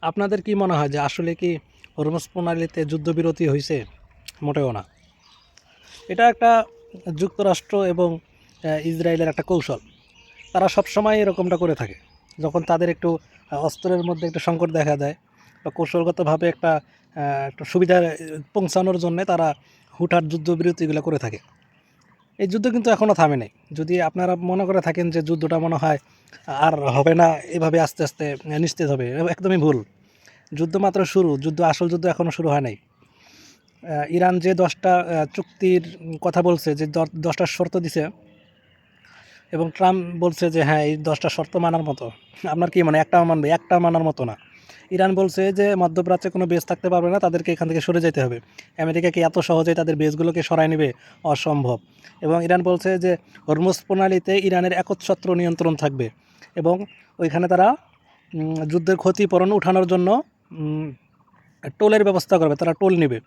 আপনাদের কি মনে হয় যে আসলে কি হরমুজ প্রণালীতে যুদ্ধবিরতি হয়েছে? মোটেও না। এটা একটা যুক্তরাষ্ট্র এবং ইসরায়েলের একটা কৌশল। তারা সবসময় এরকমটা করে থাকে। যখন তাদের একটু অস্ত্রের মধ্যে একটু সংকট দেখা দেয় বা কৌশলগতভাবে একটা সুবিধা পৌঁছানোর জন্যে তারা হুটহাট যুদ্ধবিরতিগুলো করে থাকে। এই যুদ্ধ কিন্তু এখনও থামে নাই। যদি আপনারা মনে করে থাকেন যে যুদ্ধটা মনে হয় আর হবে না, এভাবে আস্তে আস্তে নিস্তেজ হবে, একদমই ভুল। যুদ্ধ মাত্র শুরু, আসল যুদ্ধ এখনও শুরু হয় নাই। ইরান যে 10টা চুক্তির কথা বলছে, যে 10টা শর্ত দিছে, এবং ট্রাম্প বলছে যে হ্যাঁ এই 10টা শর্ত মানার মতো। আপনার কি মানে একটাও মানবে? একটা মানার মতো না। ইরান বলছে যে মধ্যপ্রাচ্যে কোনো বেস থাকতে পারবে না, তাদেরকে এখান থেকে সরে যেতে হবে। আমেরিকা কি এত সহজেই তাদের বেসগুলোকে সরায় নেবে? অসম্ভব। এবং ইরান বলছে যে হরমুজ প্রণালীতে ইরানের একচ্ছত্র নিয়ন্ত্রণ থাকবে, এবং ওইখানে তারা যুদ্ধের ক্ষতিপূরণ উঠানোর জন্য টোলের ব্যবস্থা করবে, তারা টোল নেবে।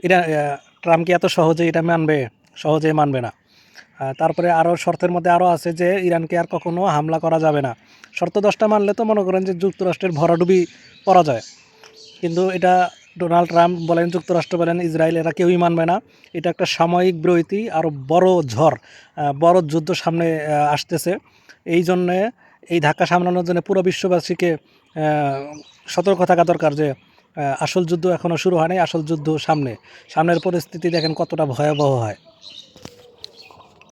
এটা ট্রাম্প কি এত সহজে এটা মানবে? সহজেই মানবে না। তারপরে আরও শর্তের মধ্যে আরও আছে যে ইরানকে আর কখনো হামলা করা যাবে না। শর্ত 10টা মানলে তো মনে করেন যে যুক্তরাষ্ট্রের ভরাডুবি করা যায়। কিন্তু এটা ডোনাল্ড ট্রাম্প বলেন, যুক্তরাষ্ট্র বলেন, ইসরায়েল, এরা কেউই মানবে না। এটা একটা সাময়িক বিরতি, আরও বড় ঝড়, বড় যুদ্ধ সামনে আসতেছে। এই জন্যে এই ধাক্কা সামলানোর জন্য পুরো বিশ্ববাসীকে সতর্ক থাকা দরকার যে আসল যুদ্ধ এখনও শুরু হয় নাই, আসল যুদ্ধ সামনে। সামনের পরিস্থিতি দেখেন কতটা ভয়াবহ হয়।